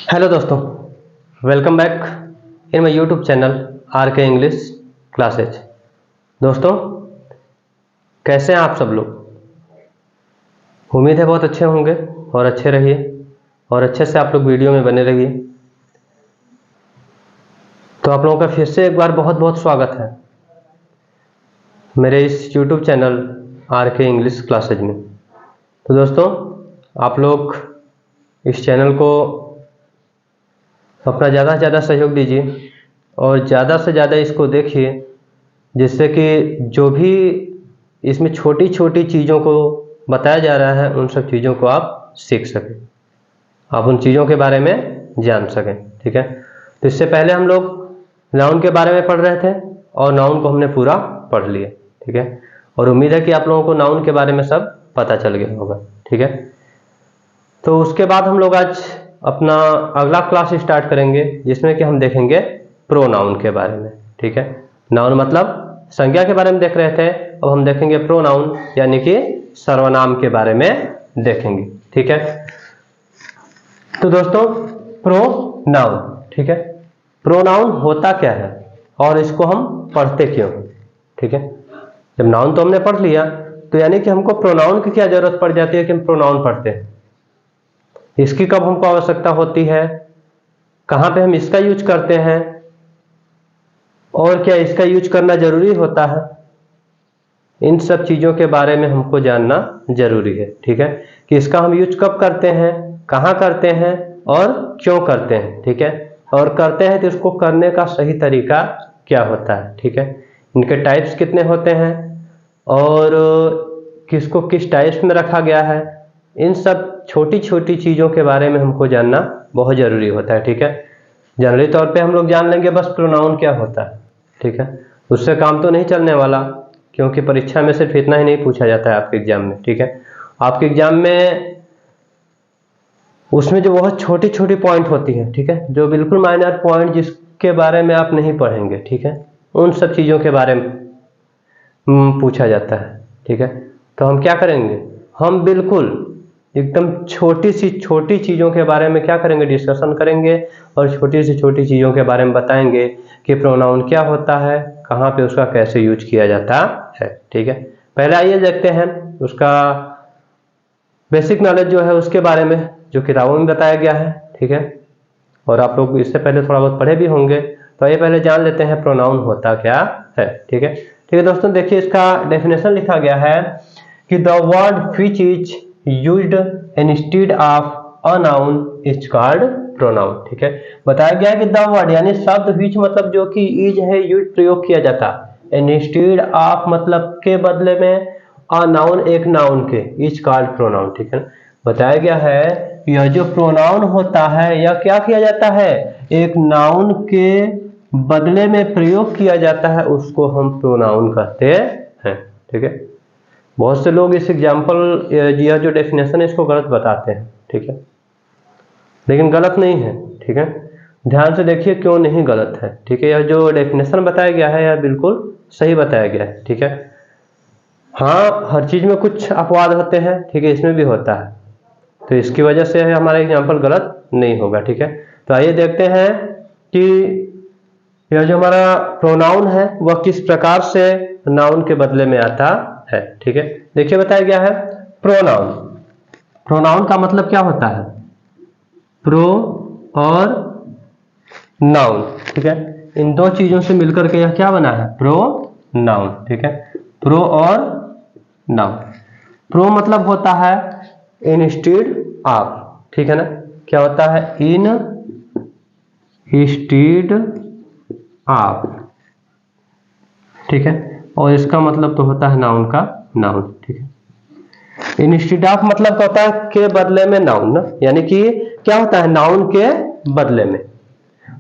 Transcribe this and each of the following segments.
Hello दोस्तों, welcome back in my YouTube channel RK English classes. दोस्तों, कैसे हैं आप सब लोग? उम्मीद है बहुत अच्छे होंगे और अच्छे रहिए और अच्छे से आप लोग वीडियो में बने रहिए। तो आप लोगों का फिर से एक बार बहुत बहुत स्वागत है मेरे इस YouTube channel RK English classes में। तो दोस्तों, आप लोग इस चैनल को अपना ज़्यादा से ज़्यादा सहयोग दीजिए और ज़्यादा से ज़्यादा इसको देखिए, जिससे कि जो भी इसमें छोटी छोटी चीज़ों को बताया जा रहा है उन सब चीज़ों को आप सीख सकें, आप उन चीज़ों के बारे में जान सकें। ठीक है, तो इससे पहले हम लोग नाउन के बारे में पढ़ रहे थे और नाउन को हमने पूरा पढ़ लिया। ठीक है, और उम्मीद है कि आप लोगों को नाउन के बारे में सब पता चल गया होगा। ठीक है, तो उसके बाद हम लोग आज अपना अगला क्लास स्टार्ट करेंगे, जिसमें कि हम देखेंगे प्रोनाउन के बारे में। ठीक है, नाउन मतलब संज्ञा के बारे में देख रहे थे, अब हम देखेंगे प्रोनाउन यानी कि सर्वनाम के बारे में देखेंगे। ठीक है, तो दोस्तों प्रोनाउन, ठीक है, प्रोनाउन होता क्या है और इसको हम पढ़ते क्यों? ठीक है, जब नाउन तो हमने पढ़ लिया तो यानी कि हमको प्रोनाउन की क्या जरूरत पड़ जाती है कि हम प्रोनाउन पढ़ते हैं, इसकी कब हमको आवश्यकता होती है, कहाँ पे हम इसका यूज करते हैं और क्या इसका यूज करना जरूरी होता है, इन सब चीज़ों के बारे में हमको जानना जरूरी है। ठीक है, कि इसका हम यूज कब करते हैं, कहाँ करते हैं और क्यों करते हैं। ठीक है, और करते हैं तो इसको करने का सही तरीका क्या होता है। ठीक है, इनके टाइप्स कितने होते हैं और किसको किस टाइप्स में रखा गया है, इन सब छोटी छोटी चीज़ों के बारे में हमको जानना बहुत ज़रूरी होता है। ठीक है, जनरली तौर पे हम लोग जान लेंगे बस प्रोनाउन क्या होता है। ठीक है, उससे काम तो नहीं चलने वाला, क्योंकि परीक्षा में सिर्फ इतना ही नहीं पूछा जाता है आपके एग्जाम में। ठीक है, आपके एग्जाम में उसमें जो बहुत छोटी छोटी पॉइंट होती है, ठीक है, जो बिल्कुल माइनर पॉइंट जिसके बारे में आप नहीं पढ़ेंगे, ठीक है, उन सब चीज़ों के बारे में पूछा जाता है। ठीक है, तो हम क्या करेंगे, हम बिल्कुल एकदम छोटी सी छोटी चीज़ों के बारे में क्या करेंगे, डिस्कशन करेंगे और छोटी सी छोटी चीज़ों के बारे में बताएंगे कि प्रोनाउन क्या होता है, कहाँ पे उसका कैसे यूज किया जाता है। ठीक है, पहले आइए देखते हैं उसका बेसिक नॉलेज जो है उसके बारे में, जो किताबों में बताया गया है। ठीक है, और आप लोग इससे पहले थोड़ा बहुत पढ़े भी होंगे, तो ये पहले जान लेते हैं प्रोनाउन होता क्या है। ठीक है, ठीक है दोस्तों, देखिए इसका डेफिनेशन लिखा गया है कि the word which is used instead of a noun is called pronoun. ठीक है, बताया गया है कि द वर्ड यानी शब्द विच मतलब जो कि इज है यूज प्रयोग किया जाता, इंस्टेड ऑफ मतलब के बदले में, अ नाउन एक नाउन के, इज कॉल्ड प्रोनाउन। ठीक है, बताया गया है यह जो प्रोनाउन होता है यह क्या किया जाता है, एक नाउन के बदले में प्रयोग किया जाता है, उसको हम प्रोनाउन कहते हैं। ठीक है, बहुत से लोग इस एग्जाम्पल यह जो डेफिनेशन है इसको गलत बताते हैं। ठीक है, लेकिन गलत नहीं है। ठीक है, ध्यान से देखिए क्यों नहीं गलत है। ठीक है, यह जो डेफिनेशन बताया गया है यह बिल्कुल सही बताया गया है। ठीक है, हाँ, हर चीज में कुछ अपवाद होते हैं, ठीक है, इसमें भी होता है, तो इसकी वजह से हमारा एग्जाम्पल गलत नहीं होगा। ठीक है, तो आइए देखते हैं कि यह जो हमारा प्रोनाउन है वह किस प्रकार से नाउन के बदले में आता है। ठीक है, देखिए बताया गया है प्रोनाउन, प्रोनाउन का मतलब क्या होता है, प्रो और नाउन। ठीक है, इन दो चीजों से मिलकर के यह क्या बना है, प्रोनाउन। ठीक है, प्रो और नाउन। प्रो मतलब होता है इंस्टेड ऑफ, ठीक है ना, क्या होता है, इन स्टेड ऑफ। ठीक है, और इसका मतलब तो होता है नाउन का नाउन। ठीक है, इंस्टेड ऑफ मतलब होता है के बदले में नाउन ना, यानी कि क्या होता है, नाउन के बदले में।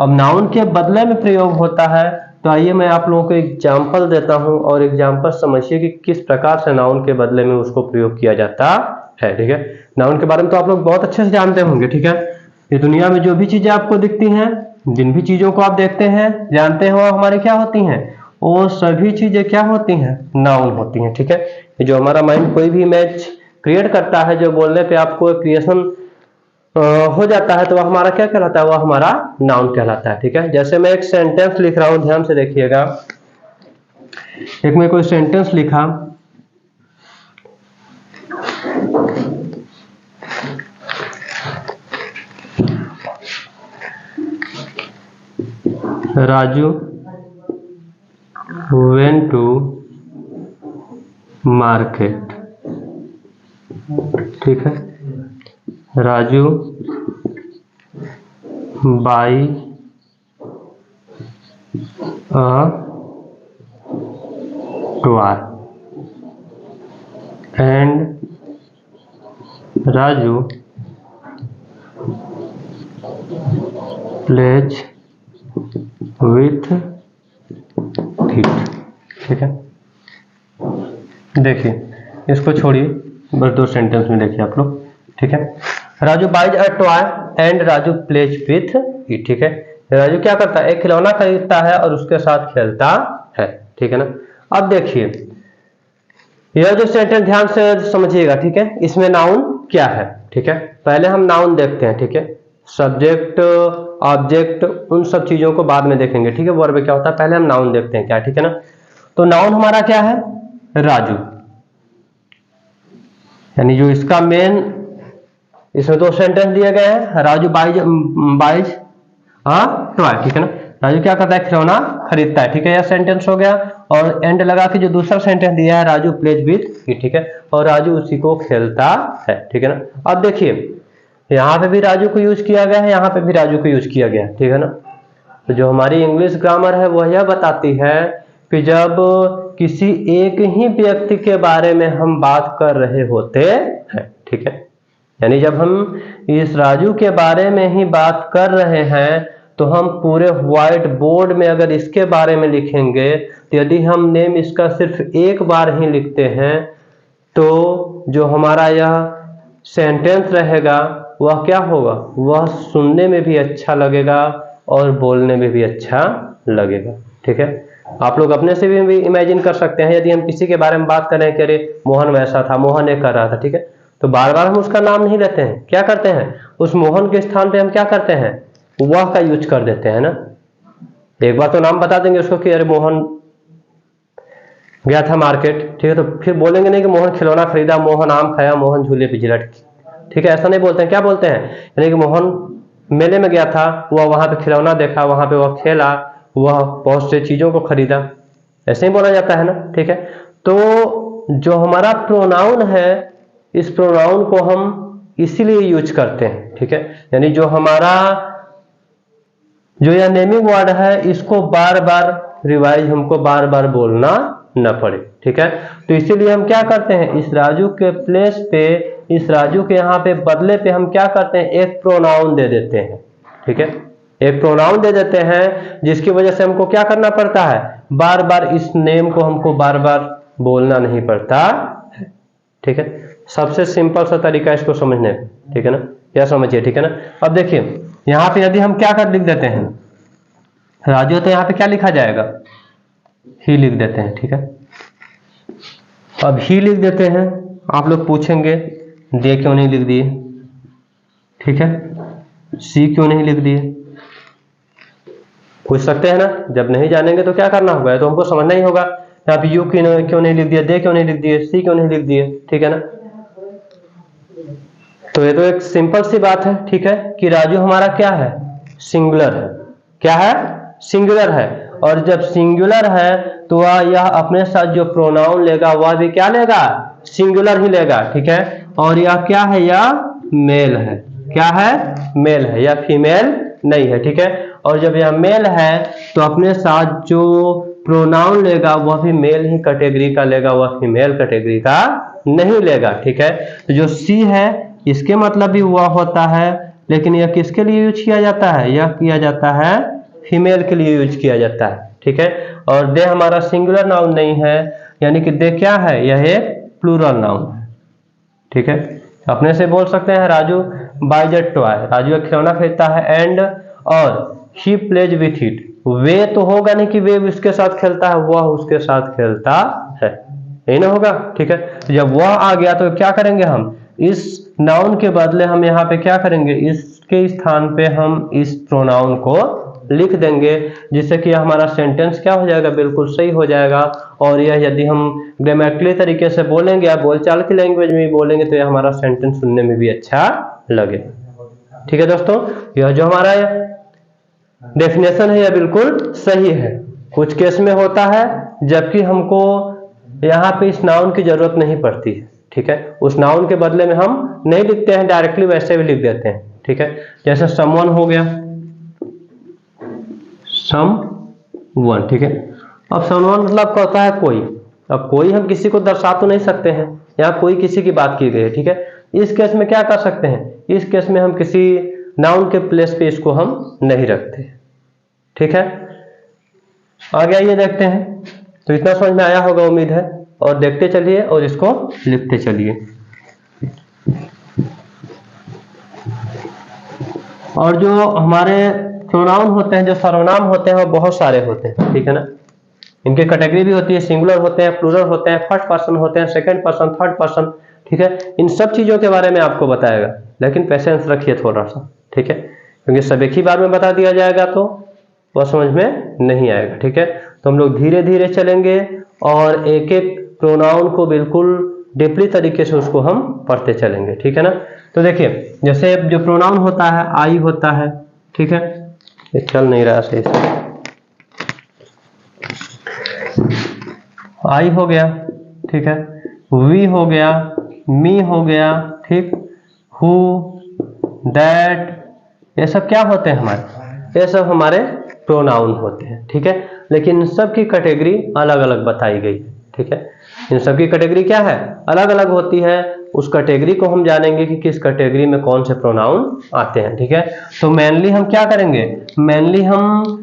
अब नाउन के बदले में प्रयोग होता है, तो आइए मैं आप लोगों को एग्जाम्पल देता हूं और एग्जाम्पल समझिए कि किस प्रकार से नाउन के बदले में उसको प्रयोग किया जाता है। ठीक है, नाउन के बारे में तो आप लोग बहुत अच्छे से जानते होंगे। ठीक है, ये दुनिया में जो भी चीजें आपको दिखती हैं, जिन भी चीजों को आप देखते हैं जानते हैं, वो हमारे क्या होती हैं, वो सभी चीजें क्या होती हैं, नाउन होती हैं। ठीक है, जो हमारा माइंड कोई भी इमेज क्रिएट करता है, जो बोलने पे आपको क्रिएशन हो जाता है तो वह हमारा क्या कहलाता है, वह हमारा नाउन कहलाता है। ठीक है, जैसे मैं एक सेंटेंस लिख रहा हूं, ध्यान से देखिएगा। एक मैं कोई सेंटेंस लिखा, राजू went to market। ठीक है, Raju buy a toy and Raju plays with it। ठीक है, देखिए इसको छोड़िए, बस दो सेंटेंस में देखिए आप लोग। ठीक है, Raju buys a toy and Raju plays with it. ठीक है, राजू क्या करता है, एक खिलौना खरीदता है और उसके साथ खेलता है। ठीक है ना। अब देखिए यह जो सेंटेंस ध्यान से समझिएगा। ठीक है, इसमें नाउन क्या है। ठीक है, पहले हम नाउन देखते हैं। ठीक है, सब्जेक्ट ऑब्जेक्ट उन सब चीजों को बाद में देखेंगे। ठीक है, वर्ब क्या होता है, पहले हम नाउन देखते हैं क्या। ठीक है ना, तो नाउन हमारा क्या है, राजू, यानी जो इसका मेन, इसमें दो सेंटेंस दिए गए हैं, राजू बाइज टॉय। ठीक है ना, राजू क्या करता है, खिलौना खरीदता है। ठीक है, यह सेंटेंस हो गया। और एंड लगा के जो दूसरा सेंटेंस दिया है, राजू प्लेज विथ इट। ठीक है, और राजू उसी को खेलता है। ठीक है ना। अब देखिए यहाँ पे भी राजू को यूज किया गया है, यहाँ पे भी राजू को यूज किया गया है। ठीक है ना, तो जो हमारी इंग्लिश ग्रामर है वह यह बताती है कि जब किसी एक ही व्यक्ति के बारे में हम बात कर रहे होते हैं। ठीक है, यानी जब हम इस राजू के बारे में ही बात कर रहे हैं तो हम पूरे व्हाइट बोर्ड में अगर इसके बारे में लिखेंगे, तो यदि हम नेम इसका सिर्फ एक बार ही लिखते हैं तो जो हमारा यह सेंटेंस रहेगा वह क्या होगा, वह सुनने में भी अच्छा लगेगा और बोलने में भी अच्छा लगेगा। ठीक है, आप लोग अपने से भी इमेजिन कर सकते हैं। यदि हम किसी के बारे में बात करें कि अरे मोहन वैसा था, मोहन ये कर रहा था। ठीक है, तो बार बार हम उसका नाम नहीं लेते हैं, क्या करते हैं, उस मोहन के स्थान पे हम क्या करते हैं, वह का यूज कर देते हैं ना। एक बार तो नाम बता देंगे उसको कि अरे मोहन गया था मार्केट। ठीक है, तो फिर बोलेंगे नहीं कि मोहन खिलौना खरीदा, मोहन आम खाया, मोहन झूले पे झिलट। ठीक है, ऐसा नहीं बोलते हैं। क्या बोलते हैं, यानी कि मोहन मेले में गया था, वह वहां पे खिलौना देखा, वहां पे वह खेला, वह बहुत से चीजों को खरीदा, ऐसे ही बोला जाता है ना। ठीक है, तो जो हमारा प्रोनाउन है, इस प्रोनाउन को हम इसीलिए यूज करते हैं। ठीक है, यानी जो हमारा जो यह नेमिंग वर्ड है, इसको बार बार रिवाइज हमको बार बार बोलना न पड़े। ठीक है, तो इसीलिए हम क्या करते हैं, इस राजू के प्लेस पे, इस राजू के यहाँ पे बदले पे हम क्या करते हैं, एक प्रोनाउन दे देते हैं। ठीक है, एक प्रोनाउन दे देते हैं जिसकी वजह से हमको क्या करना पड़ता है, बार बार इस नेम को हमको बार बार बोलना नहीं पड़ता। ठीक है, सबसे सिंपल सा तरीका इसको समझने का। ठीक है ना, यह समझिए। ठीक है ना। अब देखिए यहाँ पे यदि हम क्या कर लिख देते हैं, राजू, तो यहाँ पे क्या लिखा जाएगा, ही लिख देते हैं। ठीक है, अब ही लिख देते हैं। आप लोग पूछेंगे दे क्यों नहीं लिख दिए। ठीक है, सी क्यों नहीं लिख दिए, पूछ सकते हैं ना। जब नहीं जानेंगे तो क्या करना होगा, तो हमको समझना ही होगा। यहाँ पे यू क्यों नहीं लिख दिया, दे क्यों नहीं लिख दिए, सी क्यों नहीं लिख दिए। ठीक है ना, तो ये तो एक सिंपल सी बात है। ठीक है, कि राजू हमारा क्या है, सिंगुलर है। क्या है, सिंगुलर है। और जब सिंगुलर है तो वह यह अपने साथ जो प्रोनाउन लेगा वह भी क्या लेगा, सिंगुलर ही लेगा। ठीक है, और यह क्या है, यह मेल है। क्या है, मेल है, यह फीमेल नहीं है। ठीक है, और जब यह मेल है तो अपने साथ जो प्रोनाउन लेगा वह भी मेल ही कैटेगरी का लेगा, वह फीमेल कैटेगरी का नहीं लेगा। ठीक है, तो जो सी है इसके मतलब भी वह होता है, लेकिन यह किसके लिए यूज किया जाता है, यह किया जाता है फीमेल के लिए यूज किया जाता है। ठीक है, और दे हमारा सिंगुलर नाउन नहीं है, यानी कि दे क्या है, यह एक प्लूरल नाउन है। ठीक है, अपने से बोल सकते हैं Raju buys a toy, Raju एक खिलौना खरीदता है, एंड और ही प्लेज विथ इट। वे तो होगा नहीं कि वे उसके साथ खेलता है, वह उसके साथ खेलता है, यही ना होगा। ठीक है, जब वह आ गया तो क्या करेंगे हम, इस नाउन के बदले हम यहाँ पे क्या करेंगे, इसके स्थान पे हम इस प्रोनाउन को लिख देंगे, जिससे कि हमारा सेंटेंस क्या हो जाएगा, बिल्कुल सही हो जाएगा। और यह यदि हम ग्रामेटिकली तरीके से बोलेंगे या बोलचाल की लैंग्वेज में बोलेंगे तो यह हमारा सेंटेंस सुनने में भी अच्छा लगे। ठीक है दोस्तों, यह जो हमारा डेफिनेशन है यह बिल्कुल सही है। कुछ केस में होता है जबकि हमको यहाँ पे इस नाउन की जरूरत नहीं पड़ती है। ठीक है, उस नाउन के बदले में हम नहीं लिखते हैं, डायरेक्टली वैसे भी लिख देते हैं। ठीक है, जैसे समवन हो गया, समवन। ठीक है, अब समवन मतलब क्या होता है, कोई। अब कोई हम किसी को दर्शा तो नहीं सकते हैं, यहाँ कोई किसी की बात की गई है। ठीक है, इस केस में क्या कर सकते हैं, इस केस में हम किसी नाउन के प्लेस पे इसको हम नहीं रखते। ठीक है, आगे आइए देखते हैं। तो इतना समझ में आया होगा उम्मीद है, और देखते चलिए और इसको लिखते चलिए। और जो हमारे प्रोनाउन होते हैं, जो सर्वनाम होते हैं, वो बहुत सारे होते हैं। ठीक है ना, इनकी कैटेगरी भी होती है, सिंगुलर होते हैं, प्लूरल होते हैं, फर्स्ट पर्सन होते हैं, सेकंड पर्सन, थर्ड पर्सन। ठीक है, इन सब चीजों के बारे में आपको बताएगा, लेकिन पेशेंस रखिए थोड़ा सा। ठीक है, क्योंकि सब एक ही बार में बता दिया जाएगा तो वह समझ में नहीं आएगा। ठीक है, तो हम लोग धीरे धीरे चलेंगे और एक एक प्रोनाउन को बिल्कुल डीपली तरीके से उसको हम पढ़ते चलेंगे। ठीक है ना, तो देखिए जैसे जो प्रोनाउन होता है, आई होता है। ठीक है, ये चल नहीं रहा सही से, आई हो गया। ठीक है, वी हो गया, मी हो गया। ठीक, हु, दैट, ये सब क्या होते हैं हमारे, ये सब हमारे प्रोनाउन होते हैं। ठीक है, लेकिन इन सब की कैटेगरी अलग अलग बताई गई है। ठीक है, इन सब की कैटेगरी क्या है, अलग अलग होती है। उस कैटेगरी को हम जानेंगे कि किस कैटेगरी में कौन से प्रोनाउन आते हैं। ठीक है, तो मेनली हम क्या करेंगे, मेनली हम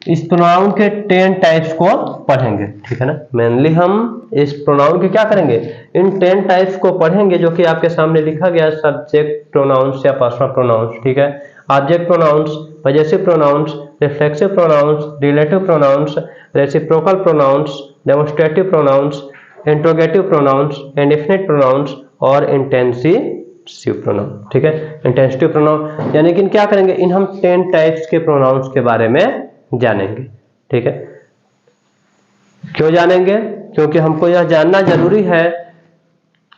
इस प्रोनाउन के 10 टाइप्स को पढ़ेंगे। ठीक है ना, मेनली हम इस प्रोनाउन के क्या करेंगे, इन 10 टाइप्स को पढ़ेंगे, जो कि आपके सामने लिखा गया, सब्जेक्ट प्रोनाउंस या पर्सनल प्रोनाउंस। ठीक है, object pronouns, possessive pronouns, reflexive pronouns, relative pronouns, reciprocal pronouns, demonstrative pronouns, interrogative pronouns, indefinite pronouns और इंटेंसिव प्रोनाउन। ठीक है, इंटेंसिव प्रोनाउन यानी कि क्या करेंगे, इन हम 10 टाइप्स के प्रोनाउंस के बारे में जानेंगे। ठीक है, क्यों जानेंगे, क्योंकि हमको यह जानना जरूरी है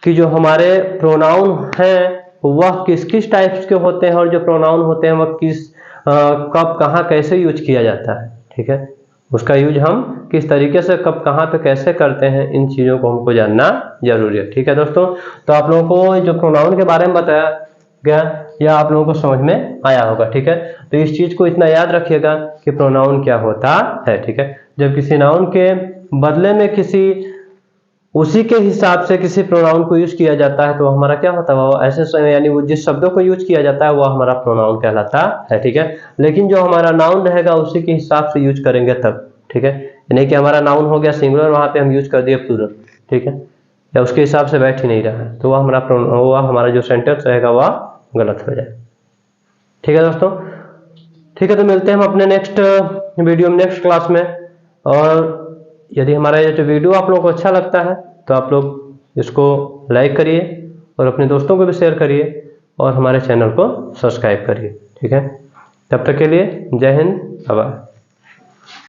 कि जो हमारे प्रोनाउन हैं वह किस किस टाइप्स के होते हैं, और जो प्रोनाउन होते हैं वह किस कब कहाँ कैसे यूज किया जाता है। ठीक है, उसका यूज हम किस तरीके से कब कहाँ पे कैसे करते हैं, इन चीज़ों को हमको जानना जरूरी है। ठीक है दोस्तों, तो आप लोगों को जो प्रोनाउन के बारे में बताया गया यह आप लोगों को समझ में आया होगा। ठीक है, तो इस चीज को इतना याद रखिएगा कि प्रोनाउन क्या होता है। ठीक है, जब किसी नाउन के बदले में किसी उसी के हिसाब से किसी प्रोनाउन को यूज किया जाता है तो हमारा क्या होता है, वो ऐसे यानी वो जिस शब्दों को यूज किया जाता है वह हमारा प्रोनाउन कहलाता है। ठीक है, लेकिन जो हमारा नाउन रहेगा उसी के हिसाब से यूज करेंगे तब। ठीक है, यानी कि हमारा नाउन हो गया सिंगुलर, वहां पे हम यूज कर दिए प्लूरल। ठीक है, या उसके हिसाब से बैठ ही नहीं रहा है तो वह हमारा जो सेंटेंस रहेगा वह गलत हो जाए। ठीक है दोस्तों, ठीक है, तो मिलते हैं हम अपने नेक्स्ट वीडियो में, नेक्स्ट क्लास में। और यदि हमारा ये वीडियो आप लोगों को अच्छा लगता है तो आप लोग इसको लाइक करिए और अपने दोस्तों को भी शेयर करिए और हमारे चैनल को सब्सक्राइब करिए। ठीक है, तब तक के लिए जय हिंद, बाय।